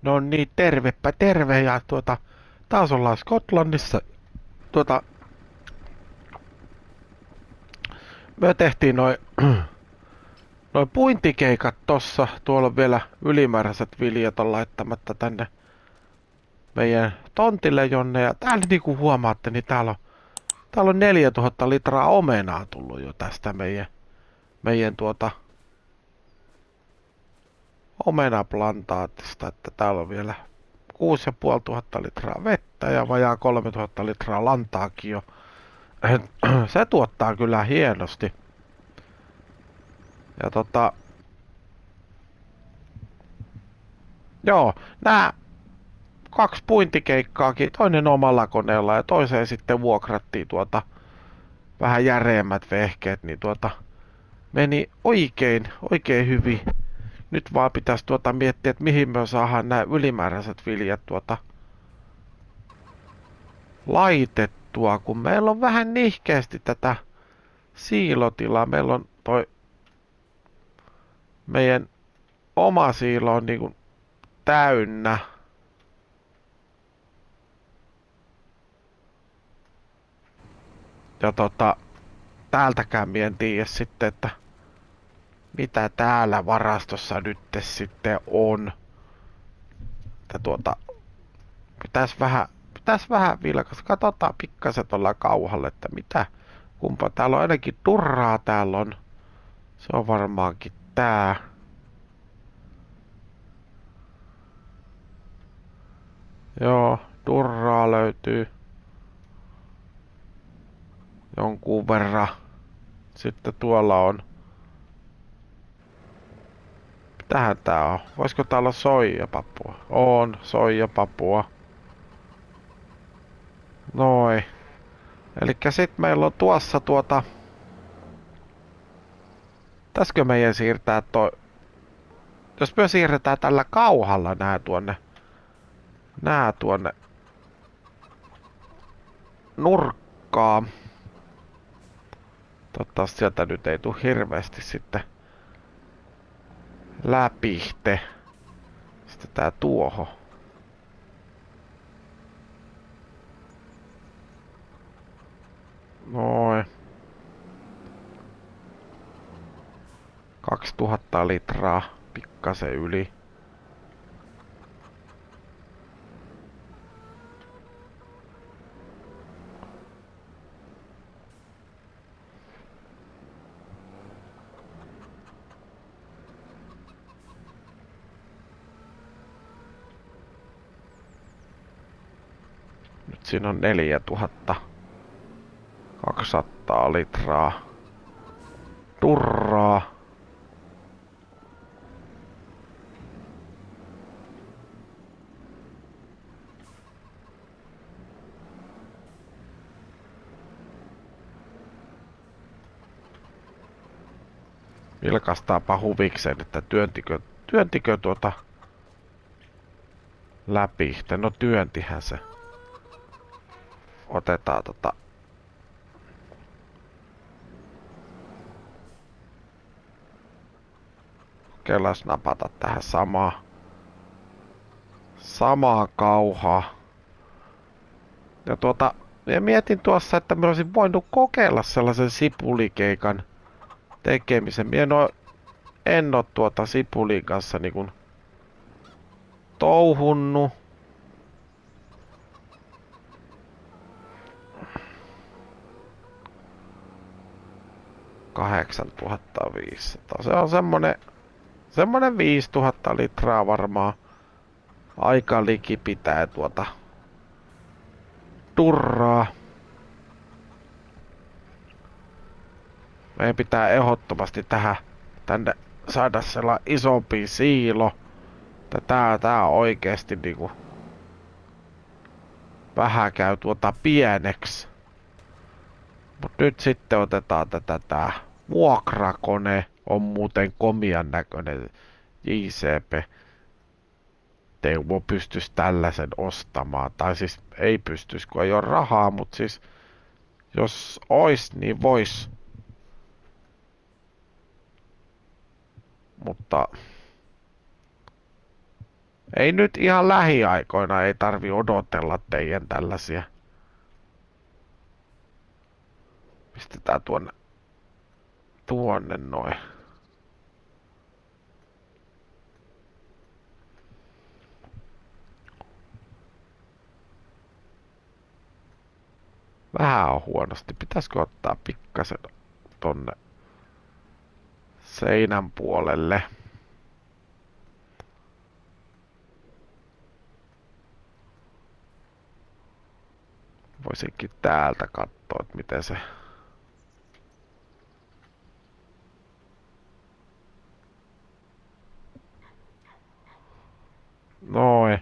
No niin, tervepä terve ja taas ollaan Skotlannissa. Tuota, me tehtiin noin puintikeikat tossa. Tuolla on vielä ylimääräiset viljat on laittamatta tänne meidän tontille jonne. Ja täällä niinku huomaatte, niin täällä on 4000 litraa omenaa tullut jo tästä meidän omenaplantaatista. Että täällä on vielä 6500 litraa vettä ja vajaa 3000 litraa lantaakin jo. Se tuottaa kyllä hienosti. Ja joo, nää kaksi puintikeikkaakin, toinen omalla koneella ja toiseen sitten vuokrattiin vähän järeemmät vehkeet, niin meni oikein hyvin. Nyt vaan pitäisi miettiä, että mihin me saadaan nämä ylimääräiset viljat laitettua, kun meillä on vähän nihkeästi tätä siilotilaa. Meillä on toi meidän oma siilo on niinku täynnä. Ja täältäkään mä en tiedä sitten, että mitä täällä varastossa nyt sitten on. Että pitäis vähän vilkas. Katsotaan pikkasen tuolla kauhalle, että kumpa täällä on ainakin turraa täällä on. Se on varmaankin tää. Joo, turraa löytyy jonkun verran. Sitten tuolla on. Mitähän tää on? Voisiko täällä olla soijapapua? On, soijapapua. Noin. Elikkä sit meillä on tuossa pitäisikö meidän siirtää jos me siirretään tällä kauhalla nää tuonne nurkkaan. Toivottavasti sieltä nyt ei tule hirveästi sitten läpihte. Sitten tää tuohon. Noin. 2000 litraa. Pikkasen yli. Nyt siinä on 4200 litraa turraa. Vilkastaapa huvikseen, että työntikö läpi. No työntihän se. Otetaan Kelas napata tähän samaa kauhaa. Ja ja mietin tuossa, että mä olisin voinut kokeilla sellaisen sipulikeikan tekemisen. En oo sipulin kanssa niinku touhunnu. $8500. Se on semmonen 5000 litraa varmaan. Aika liki pitää turraa. Meidän pitää ehdottomasti tänne saada sellainen isompi siilo. Tää on oikeesti niinku vähän käy pieneksi. Mut nyt sitten otetaan tää vuokrakone on muuten komian näköinen JCP. Teuvo pystys tällaisen ostamaan. Tai siis ei pystys, kun ei ole rahaa, mutta siis jos ois, niin vois. Mutta Ei nyt ihan lähiaikoina, ei tarvi odotella teidän tällaisia. Pistetään tuonne noin. Vähän on huonosti. Pitäisikö ottaa pikkasen tonne seinän puolelle? Voisinkin täältä katsoa, että miten se... Noin.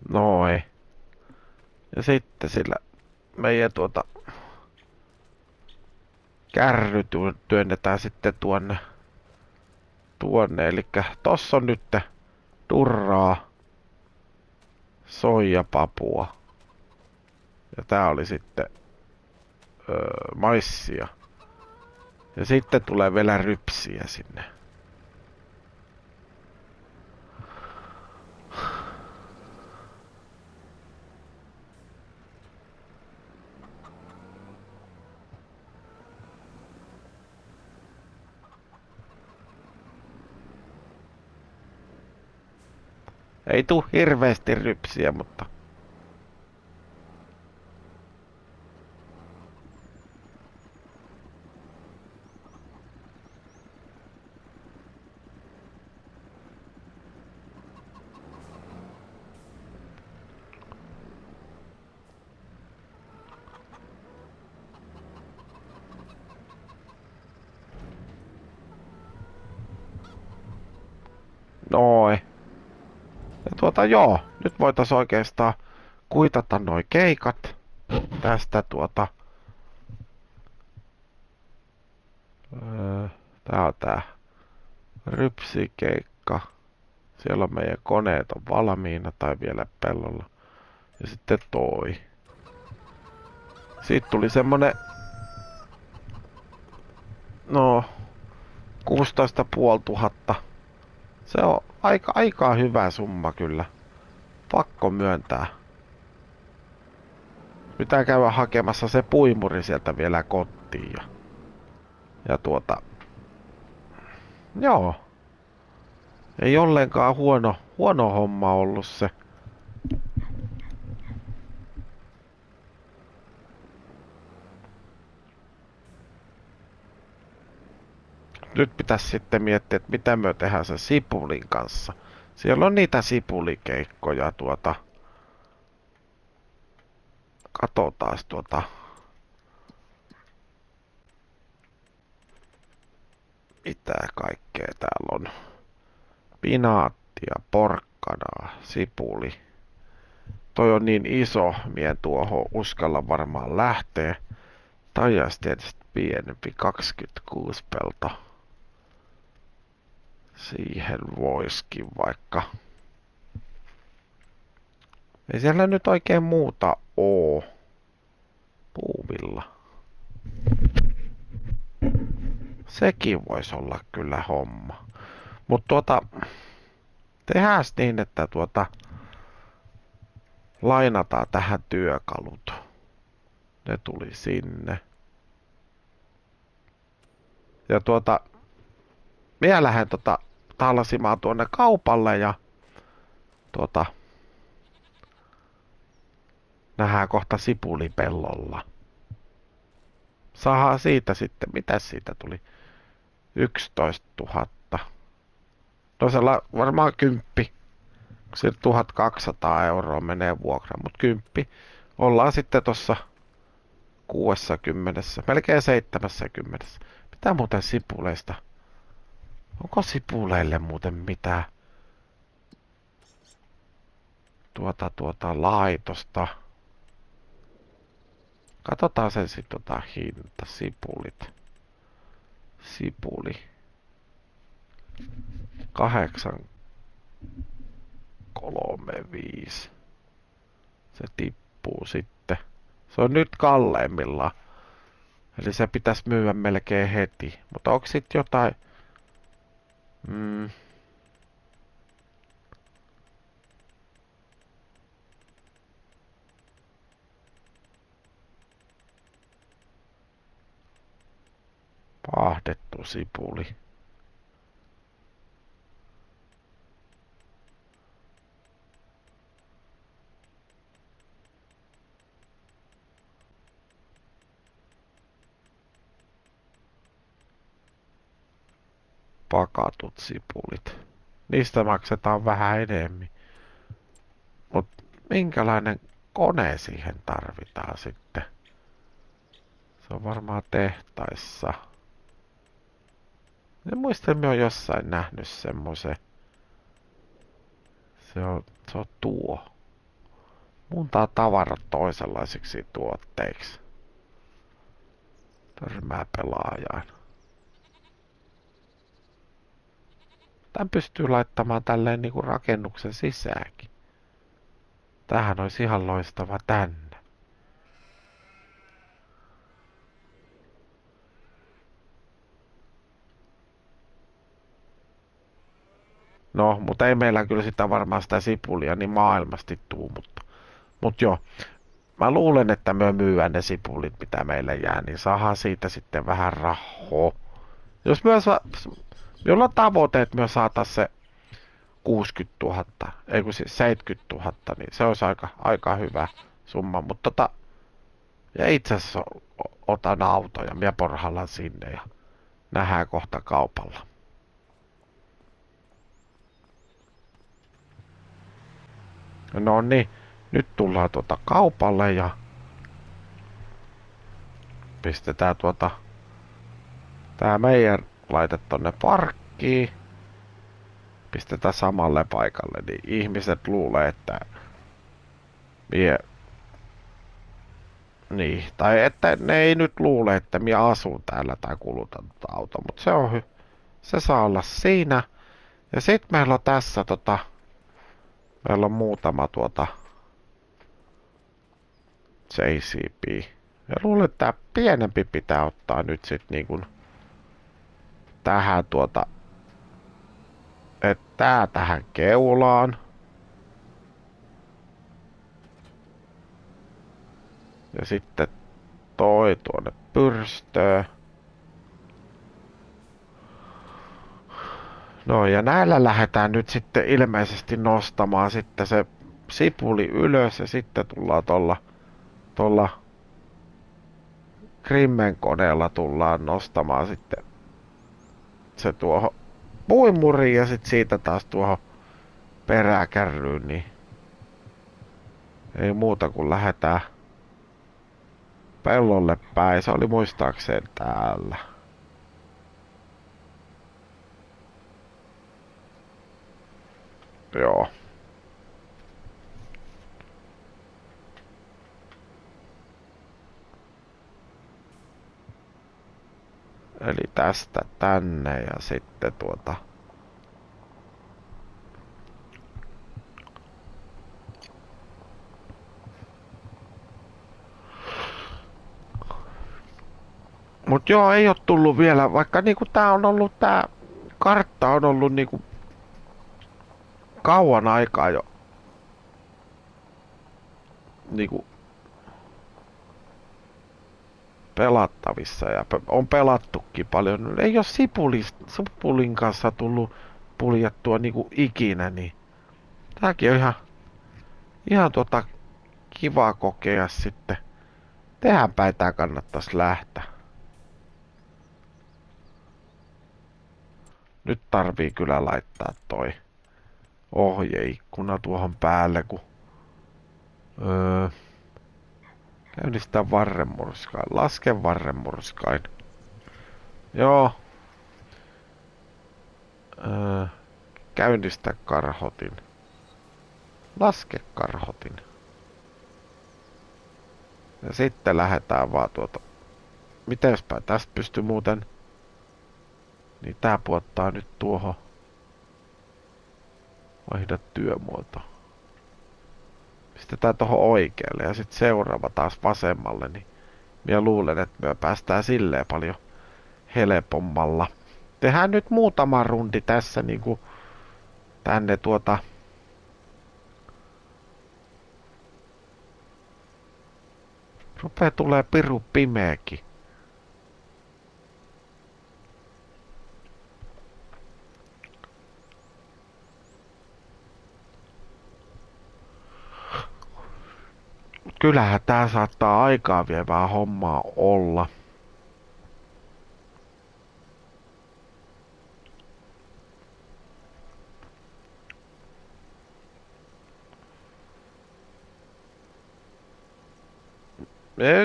Noin. Ja sitten sillä meidän kärry työnnetään sitten tuonne. Eli tossa on nyt turraa, soijapapua. Ja tää oli sitten maissia. Ja sitten tulee vielä rypsiä sinne. Ei tuu hirveästi rypsiä, mutta... Noin. Ja joo, nyt voitais oikeastaan kuitata noi keikat. Tästä tää on tää rypsikeikka. Siellä on meidän koneet on valmiina tai vielä pellolla. Ja sitten toi. Siitä tuli semmonen... No... 16 500. Se on aika hyvä summa kyllä. Pakko myöntää. Pitää käydä hakemassa se puimuri sieltä vielä kotiin. Ja joo. Ei ollenkaan huono homma ollut se. Nyt pitäisi sitten miettiä, että mitä me tehdään sen sipulin kanssa. Siellä on niitä sipulikeikkoja Katsotaas mitä kaikkea täällä on. Pinaattia, porkkanaa, sipuli. Toi on niin iso, mien tuohon uskalla varmaan lähtee. Tajas tietysti pienempi, 26 pelto. Siihen voiskin vaikka. Ei siellä nyt oikein muuta oo. Puuvilla. Sekin voisi olla kyllä homma. Mut tehdääs niin, että lainataan tähän työkalut. Ne tuli sinne. Ja minä lähden tallasimaan tuonne kaupalle ja nähdään kohta sipulipellolla. Saadaan siitä sitten, mitä siitä tuli? 11 000. No varmaan 10. Se 1200 euroa menee vuokraan, mutta 10. Ollaan sitten tossa 60, melkein 70. Mitä muuten sipuleista? Onko sipuleille muuten mitään laitosta? Katsotaan sen sitten hinta. Sipuli. 835. Se tippuu. loppuu sitten. Se on nyt kalleimmillaan. Eli se pitäisi myyä melkein heti. Mutta onko sit jotain... Mm, paahdettu sipuli. Pakatut sipulit. Niistä maksetaan vähän enemmän. Mut minkälainen kone siihen tarvitaan sitten? Se on varmaan tehtaissa. En muista, että mä oon jossain nähnyt semmoisen. Se on tuo. Muuntaa tavarat toisenlaisiksi tuotteiksi. Törmää pelaajaan. Tän pystyy laittamaan tälleen niinku rakennuksen sisäänkin. Tämähän olisi ihan loistava tänne. No, mutta ei meillä kyllä sitä varmaan sitä sipulia niin maailmasti tuu, mutta joo. Mä luulen, että me myyään ne sipulit, mitä meille jää, niin saadaan siitä sitten vähän rahaa. Jos meillä on tavoite, että me saatais se 60 000, ei kun siis 70 000, niin se olisi aika hyvä summa. Mutta ja itse asiassa otan auto ja minä porhallan sinne ja nähdään kohta kaupalla. No niin, nyt tullaan kaupalle ja pistetään tää meidän laite tonne parkkiin. Pistetään samalle paikalle, niin ihmiset luulee, että niin, tai että ne ei nyt luule, että minä asun täällä tai kulutan autoa, mutta se saa olla siinä. Ja sit meillä on tässä meillä on muutama JCB. Ja luulen, että tää pienempi pitää ottaa nyt sit niinkun tähän että tää tähän keulaan. Ja sitten toi tuonne pyrstöön. No ja näillä lähdetään nyt sitten ilmeisesti nostamaan sitten se sipuli ylös ja sitten tullaan tolla Grimmen koneella tullaan nostamaan sitten se tuohon puimuriin ja sitten siitä taas tuohon peräkärryyn, niin ei muuta kuin lähdetään pellolle päin. Se oli muistaakseen täällä. Joo. Eli tästä tänne ja sitten mut joo, ei oo tullut vielä, vaikka niinku tää kartta on ollut niinku kauan aikaa jo niinku pelattavissa ja on pelattukin paljon. Ei oo sipulin kanssa tullut puljettua niinku ikinä, niin tääkin on ihan kiva kokea sitten. Tehän päin tää kannattais lähteä. Nyt tarvii kyllä laittaa toi ohjeikkuna tuohon päälle, kun käynnistää varrenmurskain. Laske varrenmurskain. Joo. Käynnistä karhotin. Laske karhotin. Ja sitten lähdetään vaan Mitenspä tästä pystyy muuten... Niin tää puottaa nyt tuohon. Vaihda työmuoto. Pistetään tuohon oikealle ja sitten seuraava taas vasemmalle, niin minä luulen, että me päästään silleen paljon helpommalla. Tehdään nyt muutama rundi tässä niinku tänne rupee tulee piru pimeäkin. Kyllähän tää saattaa aikaa vievää hommaa olla.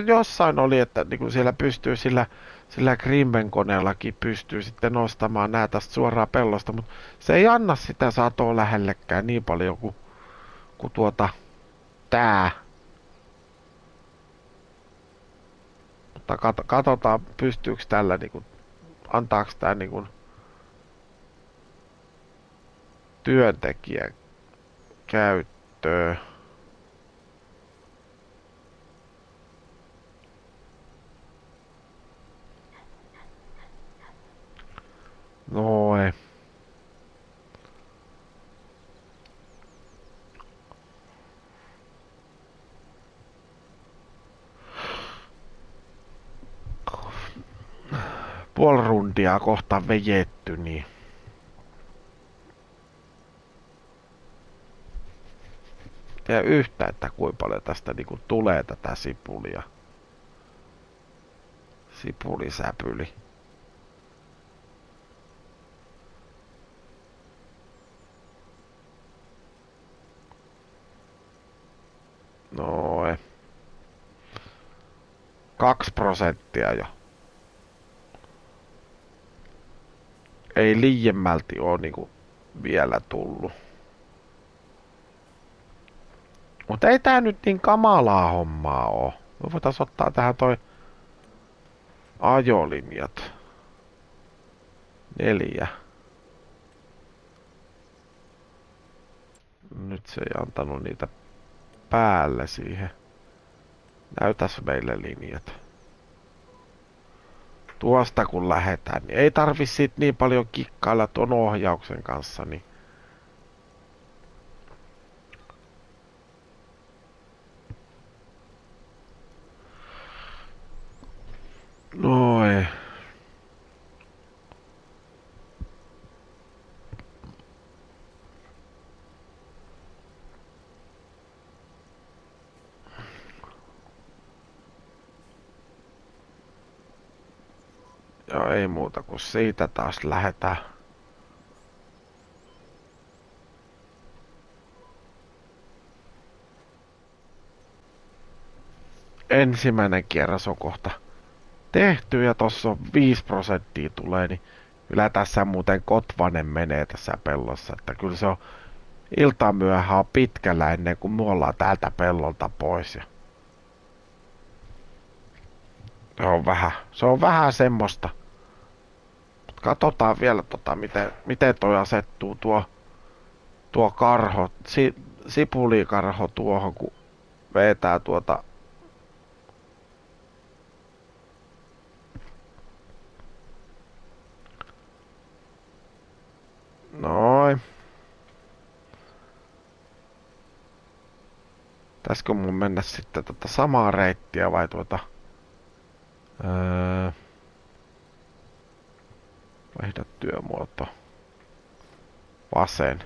Jossain oli, että niin siellä pystyy sillä Grimben koneellakin pystyy sitten nostamaan nää tästä suoraan pellosta, mutta se ei anna sitä satoa lähellekään niin paljon kuin tää. Mutta katsotaan pystyykö tällä niinku, antaako tää niinku työntekijän käyttöön. Noin. Puoli rundia kohta vejetty, niin tiedä yhtä, että kuinka paljon tästä niinku tulee tätä sipulia. Sipulisäpyli. Noin. 2% jo. Ei liiemmälti oo niinku vielä tullut. Mutta ei tää nyt niin kamalaa hommaa oo. Me voitais ottaa tähän toi ajolinjat. 4. Nyt se ei antanut niitä päälle siihen. Näytäs meille linjat. Tuosta kun lähetään, niin ei tarvi sit niin paljon kikkailla tuon ohjauksen kanssa, niin noin. Joo, ei muuta kuin siitä taas lähetään. Ensimmäinen kierros on kohta tehty ja tossa on 5% tulee, niin kyllä tässä muuten Kotvanen menee tässä pellossa, että kyllä se on iltamyöhä on pitkällä ennen kuin me ollaan täältä pellolta pois. Ja se on vähän semmoista. Katsotaan vielä miten toi asettuu tuo karho, sipulikarho tuohon, kun vetää noin. Pitäisikö mun mennä sitten samaa reittiä vai vaihda työmuoto. Vasen.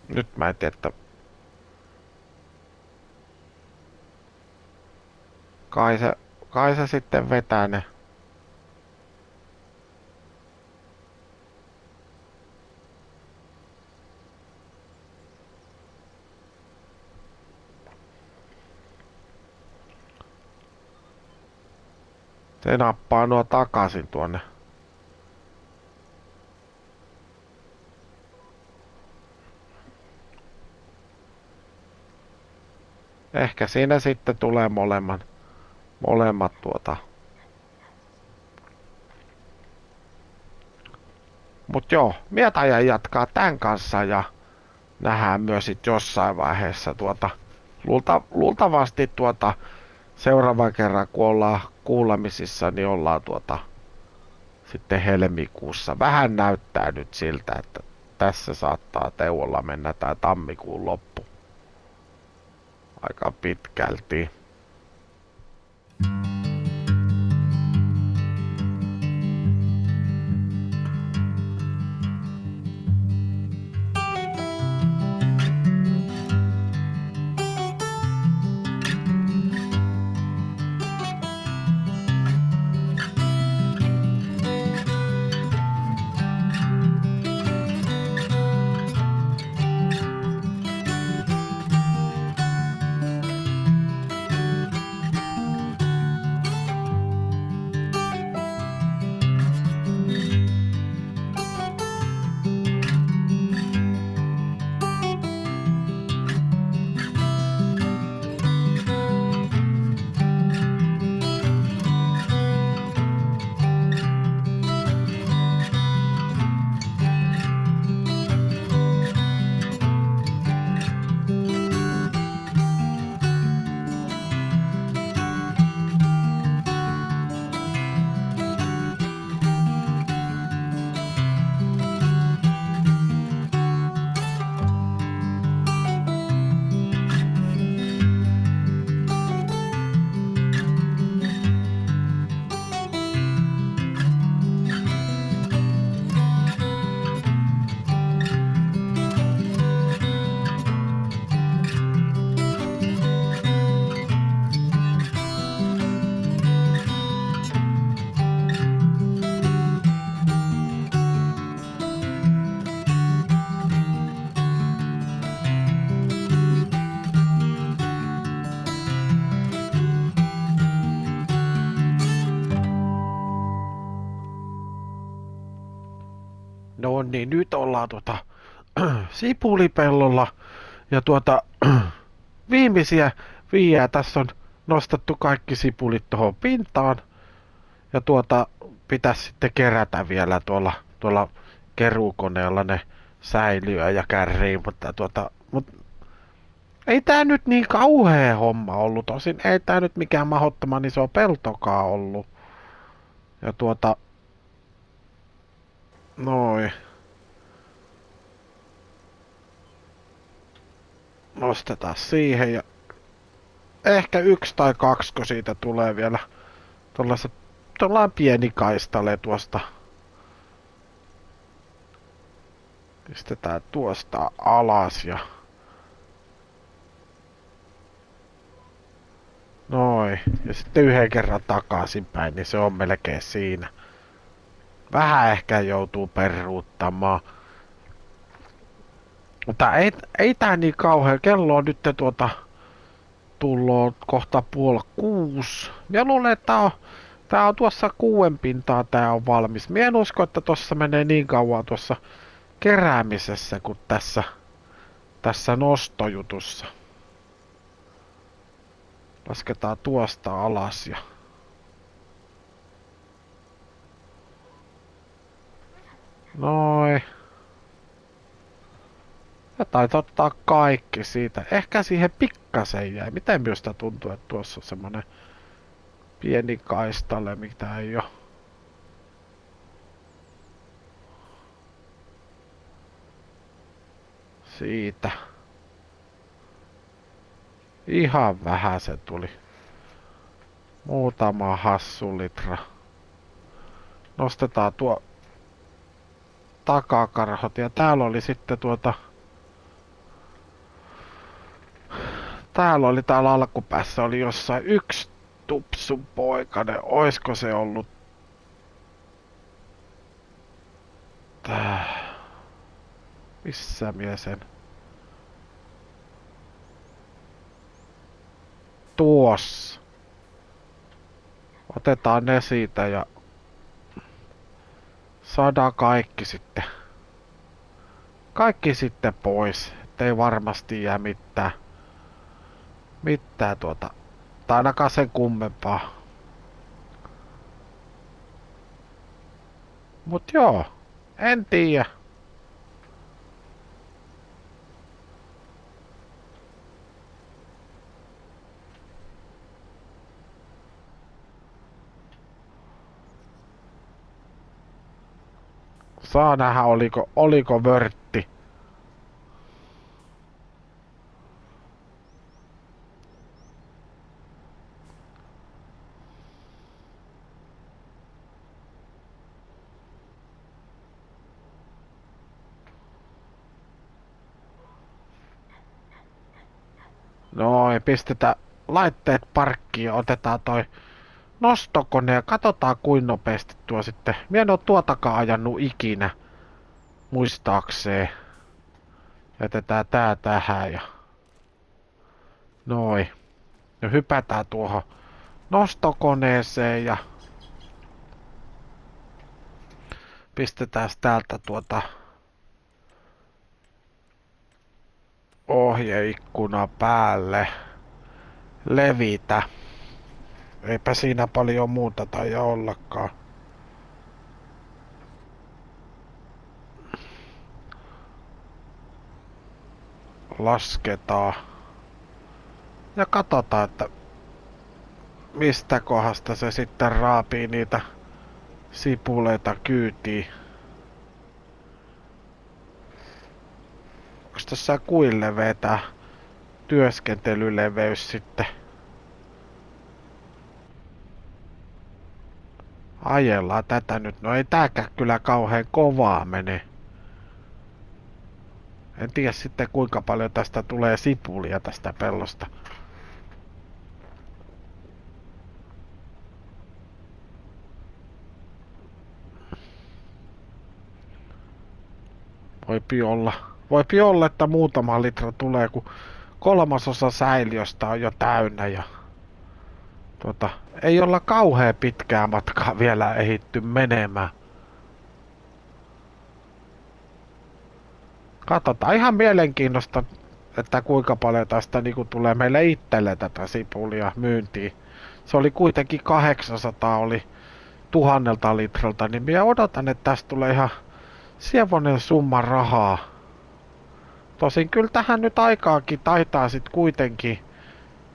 Nyt mä en tiedä, että kai se sitten vetää ne. Se nappaa nuo takaisin tuonne. Ehkä siinä sitten tulee molemmat Mut joo, mietä jatkaa tän kanssa ja nähdään myös sit jossain vaiheessa luultavasti seuraavan kerran kun ollaan kuulemisissa, niin ollaan sitten helmikuussa. Vähän näyttää nyt siltä, että tässä saattaa Teuvolla mennä tää tammikuun loppu aika pitkälti. No niin, nyt ollaan sipulipellolla ja viimeisiä viiää. Tässä on nostettu kaikki sipulit tuohon pintaan ja pitäisi sitten kerätä vielä tuolla keruukoneella ne säilyä ja kärriin, mutta ei tää nyt niin kauhea homma ollut. Tosin ei tää nyt mikään mahdottoman iso peltokaa ollut. Ja noin. Nostetaan siihen ja ehkä 1 tai 2, kun siitä tulee vielä tuollainen pieni kaistale tuosta. Pistetään tuosta alas ja noin. Ja sitten yhden kerran takaisinpäin, niin se on melkein siinä. Vähän ehkä joutuu peruuttamaan. Mutta ei tää niin kauhean. Kello on nyt tulloo kohta 5:30. Mä luulen, että tää on tuossa 6 pintaa tää on valmis. Mä en usko, että tossa menee niin kauan tuossa keräämisessä kuin tässä nostojutussa. Lasketaan tuosta alas ja noin. Ja taitaa ottaa kaikki siitä. Ehkä siihen pikkasen jäi. Miten minusta tuntuu, että tuossa on semmonen pieni kaistale, mitä ei oo. Siitä. Ihan vähän se tuli. Muutama hassu litra. Nostetaan tuo takakarhot ja täällä oli sitten täällä alkupäässä oli jossain yksi tupsun poikainen. Oisko se ollut tää? Missä mie sen? Tuossa. Otetaan ne siitä ja saadaan kaikki sitten pois. Ettei varmasti jää mitään mitään tai ainakaan sen kummempaa. Mut joo, en tiedä. Saa nähdä, oliko vörtti. Noin, pistetään laitteet parkkiin ja otetaan toi nostokone ja katsotaan kuinka nopeasti tuo sitten. Mie en oo tuotakaan ajanut ikinä, muistaakseen. Jätetään tää tähän ja noin. Ja hypätään tuohon nostokoneeseen ja pistetään täältä ohjeikkuna päälle. Levitä. Eipä siinä paljon muuta taida ollakaan. Lasketaan. Ja katsotaan, että mistä kohdasta se sitten raapii niitä sipuleita kyytiin. Onks tässä kuin leveä tää työskentelyleveys sitten? Ajellaan tätä nyt. No ei tääkään kyllä kauhean kovaa mene. En tiedä sitten kuinka paljon tästä tulee sipulia tästä pellosta. Voipi olla, että muutama litra tulee, kun 1/3 säiliöstä on jo täynnä ja ei olla kauhean pitkää matkaa vielä ehitty menemään. Katsotaan ihan mielenkiinnosta, että kuinka paljon tästä niinku tulee meille itselle tätä sipulia myyntiin. Se oli kuitenkin 800 oli 1000 litralta, niin minä odotan, että tästä tulee ihan sievonen summa rahaa. Tosin kyllä tähän nyt aikaakin taitaa sit kuitenkin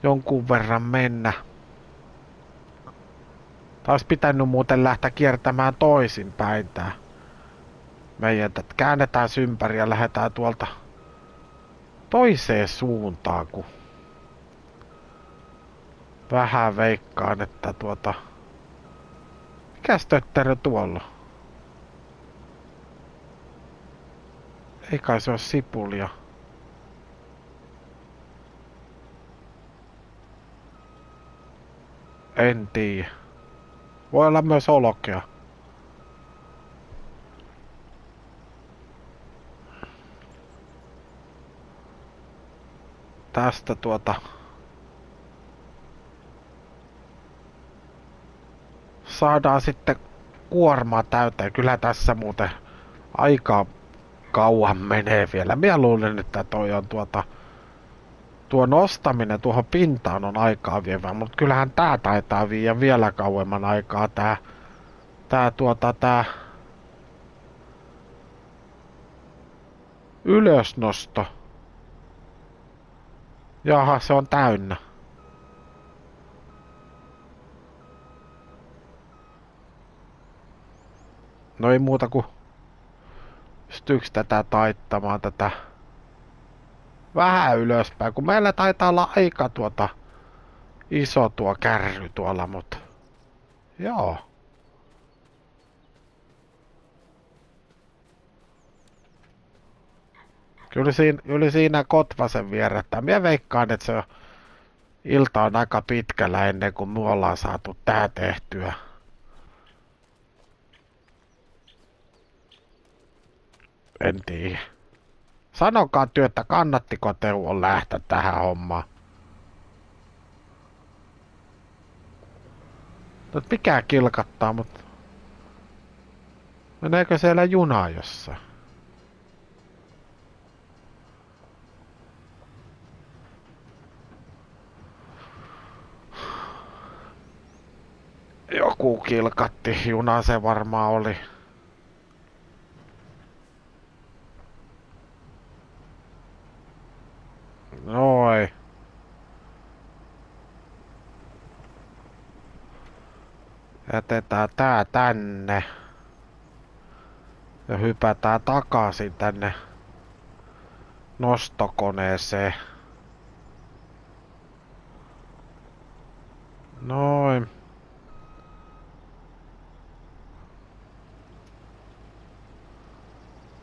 jonkun verran mennä. Taisi pitänyt muuten lähteä kiertämään toisinpäin tää. Meidän käännetään ympäri ja lähdetään tuolta toiseen suuntaan, kun vähän veikkaan, että mikäs tötterö tuolla? Ei kai se ole sipulia. En tiedä. Voi olla myös olkea. Tästä saadaan sitten kuormaa täyteen. Kyllä tässä muuten aika kauan menee vielä. Minä luulen, että toi on tuo nostaminen tuohon pintaan on aikaa vievää, mutta kyllähän tää taitaa viedä vielä kauemman aikaa tää ylösnosto. Jaha, se on täynnä. No ei muuta kuin pystyykö tätä taittamaan tätä vähän ylöspäin, kun meillä taitaa olla aika iso tuo kärry tuolla, mutta joo. Kyllä siinä Kotvasen vierrettä. Mie veikkaan, että se ilta on aika pitkällä ennen kuin me ollaan saatu tää tehtyä. En tiedä. Sanokaa työtä, kannattiko Teuon lähteä tähän hommaan? No mikä kilkattaa, mutta meneekö siellä juna jossain? joku kilkatti, juna se varmaan oli. Noin. Jätetään tää tänne. Ja hypätään takaisin tänne nostokoneeseen. Noin.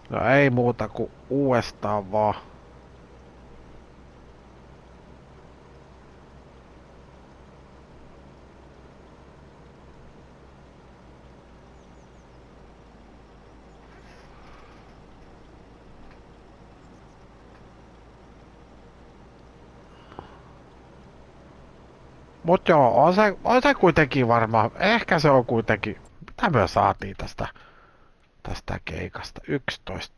No ei muuta kuin uudestaan vaan. Mut joo, on se kuitenkin varmaan. Ehkä se on kuitenkin. Mitä me saatiin tästä keikasta? 11.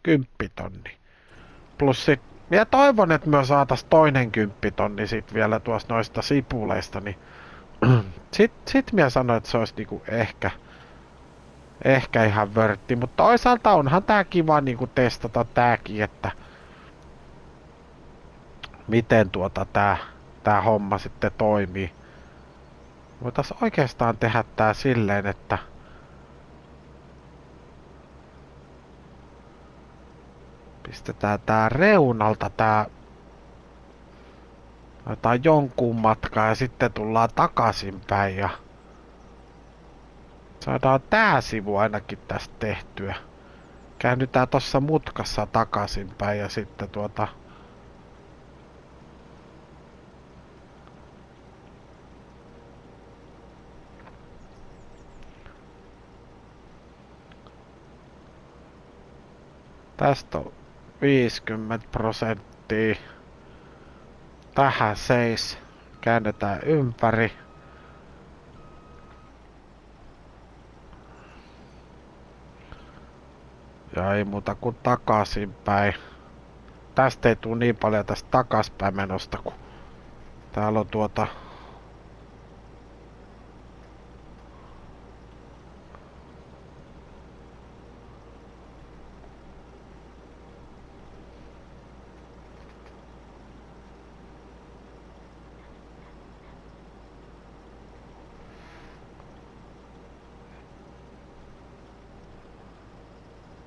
10 tonni. Plus sit, minä toivon, että me saatais toinen 10 tonni sit vielä tuosta noista sipuleista, niin sit minä sanoin, että se olisi niinku ehkä ihan vörtti, mutta toisaalta onhan tää kiva niinku testata tääkin, että miten tää homma sitten toimii. Voitais oikeastaan tehdä tää silleen, että pistetään tää reunalta tai jonkun matkaa ja sitten tullaan takaisinpäin ja saadaan tää sivu ainakin tästä tehtyä. Käännytään tossa mutkassa takaisinpäin ja sitten tästä on 50%. Tähän seis. Käännetään ympäri. Ja ei muuta kuin takaisinpäin. Tästä ei tuu niin paljon tästä takaspäin menosta, kun täällä on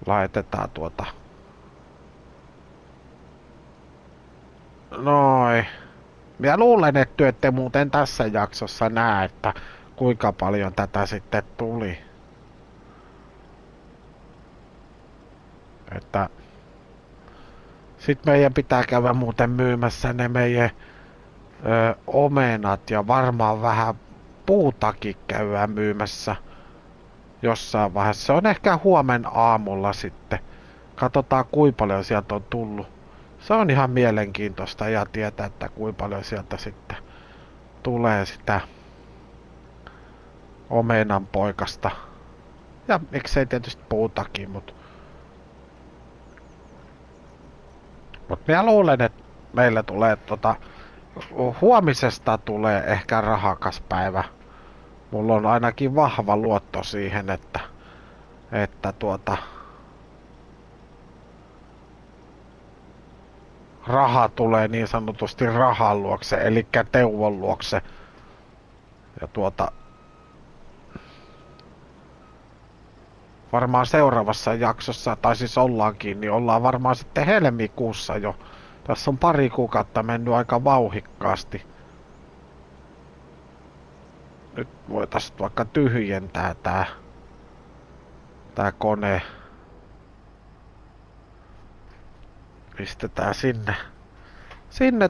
laitetaan Noin. Minä luulen, että ette muuten tässä jaksossa näe, että kuinka paljon tätä sitten tuli. Että sit meidän pitää käydä muuten myymässä ne meidän omenat ja varmaan vähän puutakin käydään myymässä jossain vaiheessa. Se on ehkä huomen aamulla sitten. Katsotaan kuinka paljon sieltä on tullut. Se on ihan mielenkiintoista ja tietää, että kuinka paljon sieltä sitten tulee sitä omenan poikasta. Ja miksei tietysti puutakin, mutta minä luulen, että meillä tulee huomisesta tulee ehkä rahakas päivä. Mulla on ainakin vahva luotto siihen, että raha tulee niin sanotusti rahan luokse, eli Teuvon luokse. Ja varmaan seuraavassa jaksossa, tai siis ollaankin, niin ollaan varmaan sitten helmikuussa jo. Tässä on pari kuukautta mennyt aika vauhikkaasti. Nyt voitaisiin vaikka tyhjentää tää kone. Pistetään sinne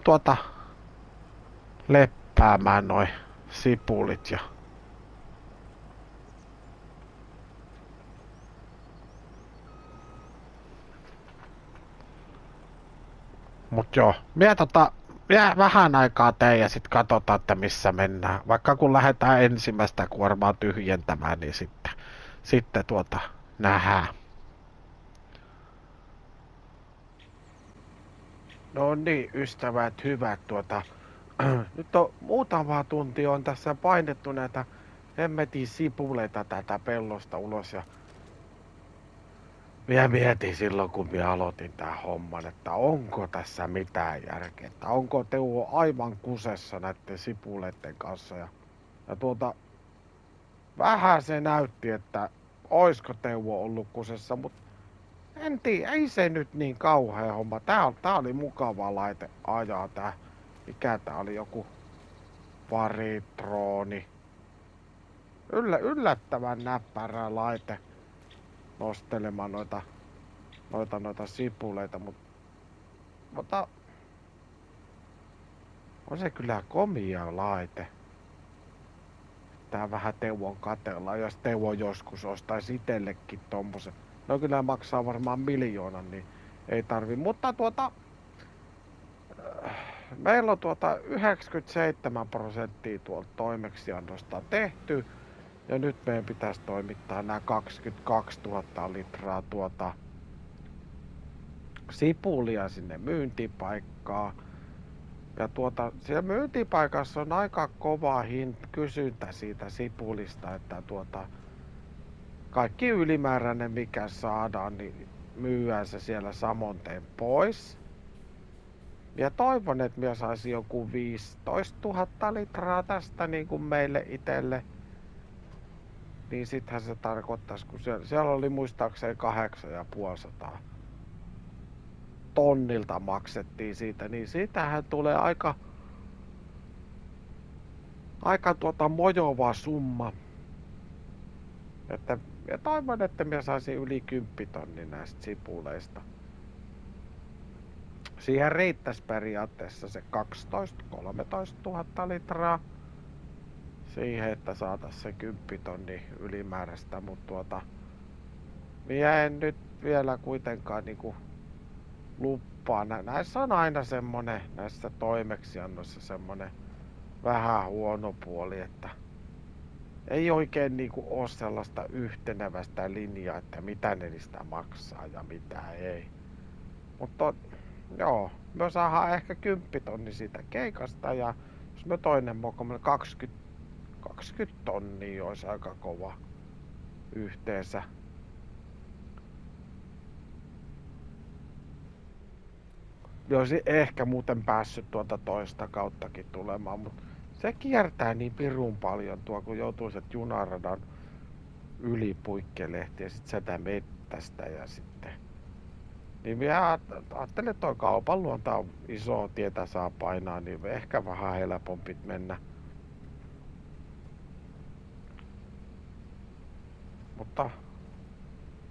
leppäämään noi sipulit ja mut joo, minä vähän aikaa teen ja sit katsotaan, että missä mennään. Vaikka kun lähdetään ensimmäistä kuormaa tyhjentämään, niin sitten nähdään. No niin, ystävät hyvät, nyt on muutama tunti on tässä painettu näitä hemmetin sipuleita tätä pellosta ulos ja minä mietin silloin, kun minä aloitin tämän homman, että onko tässä mitään järkeä, että onko Teuvo aivan kusessa näiden sipuleiden kanssa. Ja vähän se näytti, että oisko Teuvo ollut kusessa, mutta en tiedä, ei se nyt niin kauhea homma. Tää oli mukava laite ajaa tää. Mikä tää oli, joku Varitrooni. Yllättävän näppärä laite nostelemaan noita sipuleita, mutta on se kyllä komia laite. Tää vähän Teuvon katella, jos Teuvo joskus ostaisi itsellekin tommosen. No kyllä maksaa varmaan 1 000 000, niin ei tarvi. Mutta meillä on 97% tuolta toimeksiannosta tehty. Ja nyt meidän pitäisi toimittaa nämä 22 000 litraa sipulia sinne myyntipaikkaan. Ja siellä myyntipaikassa on aika kova kysyntä siitä sipulista, että kaikki ylimääräinen mikä saadaan, niin myyään se siellä samonteen pois. Ja toivon, että minä saisin joku 15 000 litraa tästä niin kuin meille itselle. Niin sittenhän se tarkoittaisi, kun siellä oli muistaakseni 850 tonnilta maksettiin siitä, niin siitähän tulee aika mojova summa. Ja toivon, että minä saisin yli 10 tonnia näistä sipuleista. Siihen riittäisi periaatteessa se 12-13 000 litraa siihen, että saataisiin se 10 tonnia ylimääräistä, mutta minä en nyt vielä kuitenkaan niinku luppaa. Näissä on aina semmonen, näissä toimeksiannoissa semmonen vähän huono puoli, että ei oikein niinku oo sellaista yhtenevästä linjaa, että mitä ne niistä maksaa ja mitä ei. Mutta joo, me saadaan ehkä 10 tonni siitä keikasta ja jos me toinen mokomme 20 tonnia olisi aika kova yhteensä. Olisi ehkä muuten päässyt toista kauttakin tulemaan, mutta se kiertää niin pirun paljon kun joutuu sen junaradan yli puikkelehti ja sit sitä mettästä ja sitten. Niin minä ajattelin, että toi kaupan luonta on iso tietä saa painaa, niin ehkä vähän helpompi mennä.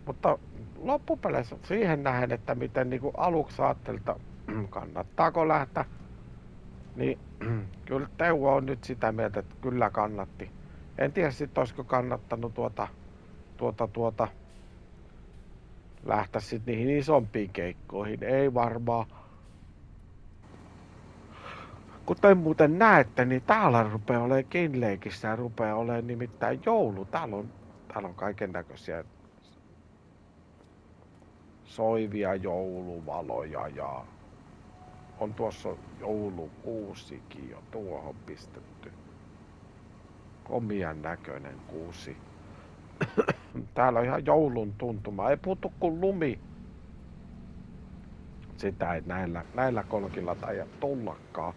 Mutta loppupeleissä siihen nähden, että miten niinku aluksi ajattelin, että kannattaako lähteä, niin kyllä Teuvo on nyt sitä mieltä, että kyllä kannatti. En tiedä sitten olisiko kannattanut lähteä sitten niihin isompiin keikkoihin. Ei varmaan. Kuten muuten näette, niin täällä rupeaa olemaan Kinleikissä ja rupeaa olemaan nimittäin joulu. Täällä on kaiken näköisiä soivia jouluvaloja ja on tuossa joulukuusikin jo tuohon pistetty. Komian näköinen kuusi. Täällä on ihan joulun tuntuma. Ei puutu kuin lumi. Sitä ei näillä kolkilla taida tullakaan.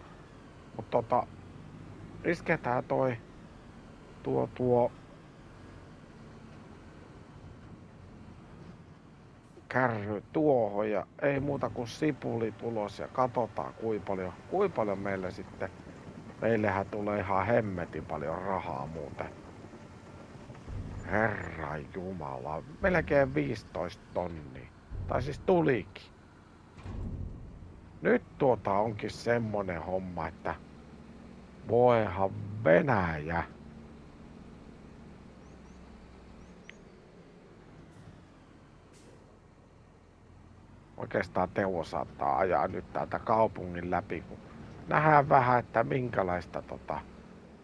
Mutta isketään tuo kärry tuohon ja ei muuta kuin sipuli ulos ja katsotaan kuinka paljon meille sitten. Meillähän tulee ihan hemmetin paljon rahaa muuten. Herra Jumala, melkein 15 tonnia. Tai siis tulikin. Nyt onkin semmonen homma, että voihan Venäjä. Oikeastaan Teuvo saattaa ajaa nyt täältä kaupungin läpi, kun nähdään vähän, että minkälaista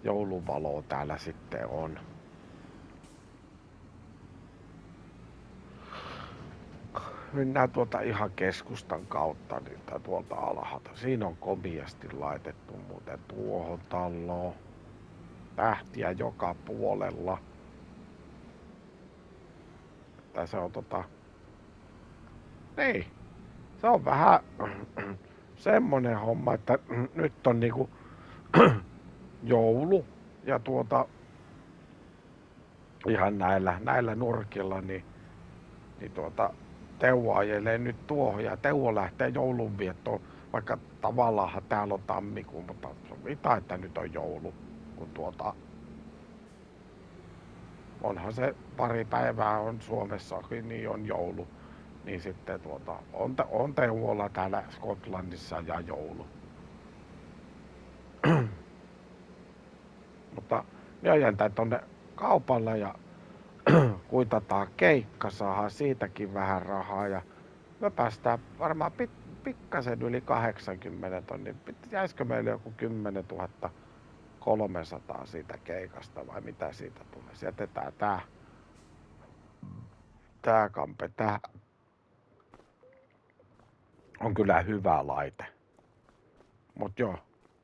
jouluvaloa täällä sitten on. Mennään ihan keskustan kautta niin tuolta alhaalta. Siinä on komiasti laitettu muuten tuohon taloon. tähtiä joka puolella. Että se on niin, se on vähän semmonen homma, että nyt on niinku joulu ja ihan näillä nurkilla, niin Teuvo ajelee nyt tuohon ja Teuvo lähtee joulunviettoon, vaikka tavallaan täällä on tammikuu, mutta sovitaan, että nyt on joulu, kun onhan se pari päivää on Suomessakin, niin on joulu. Niin sitten on Teuvolla täällä Skotlannissa ja joulu. Mutta minä jäntän tonne kaupalle ja kuitataan keikka, saadaan siitäkin vähän rahaa ja me päästään varmaan pikkasen yli 80 tonnin. Jäisikö meille joku 10 300 siitä keikasta vai mitä siitä tulee? Jätetään tää kampe. Tää on kyllä hyvä laite. Mut joo,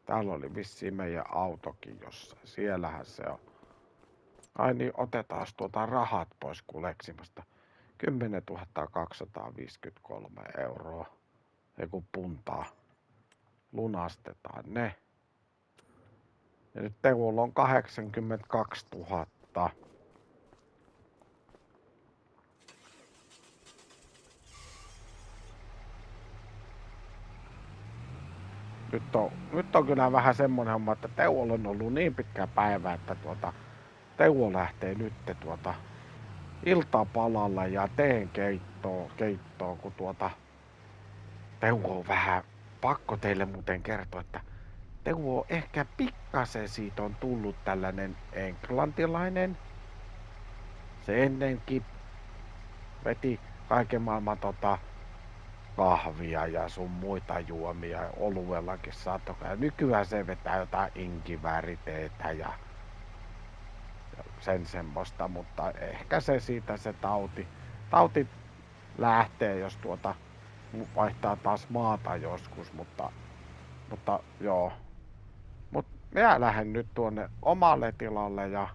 täällä oli vissiin meidän autokin jossain. Siellähän se on. Ai niin, otetaan rahat pois kuleksimasta. 10 253 euroa. Eiku puntaa. Lunastetaan ne. Ja nyt Teuvolla on 82 000. Nyt on kyllä vähän semmonen homma, että Teuvolla on ollut niin pitkä päivä, että Teuvo lähtee nyt iltapalalle ja teen keittoon, kun Teuvo on vähän pakko teille muuten kertoa, että Teuvo ehkä pikkasen siitä on tullut tällainen englantilainen. Se ennenkin veti kaiken maailman kahvia ja sun muita juomia, oluellakin saattoi. Nykyään se vetää jotain inkivääriteetä ja sen semmoista, mutta ehkä se siitä se tauti lähtee, jos vaihtaa taas maata joskus, mutta joo. Mut minä lähden nyt tuonne omalle tilalle ja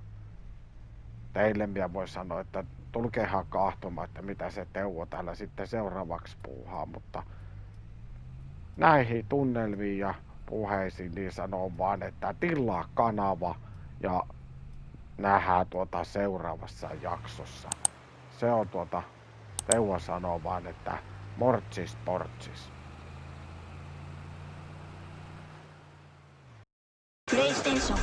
teille minä voi sanoa, että tulkeehan kahtomaan, että mitä se Teuvo täällä sitten seuraavaksi puuhaa, mutta näihin tunnelmiin ja puheisiin niin sanoo vaan, että tilaa kanava ja nähdään seuraavassa jaksossa. Se on Teuvo sanoo vaan, että mortsis portsis. PlayStation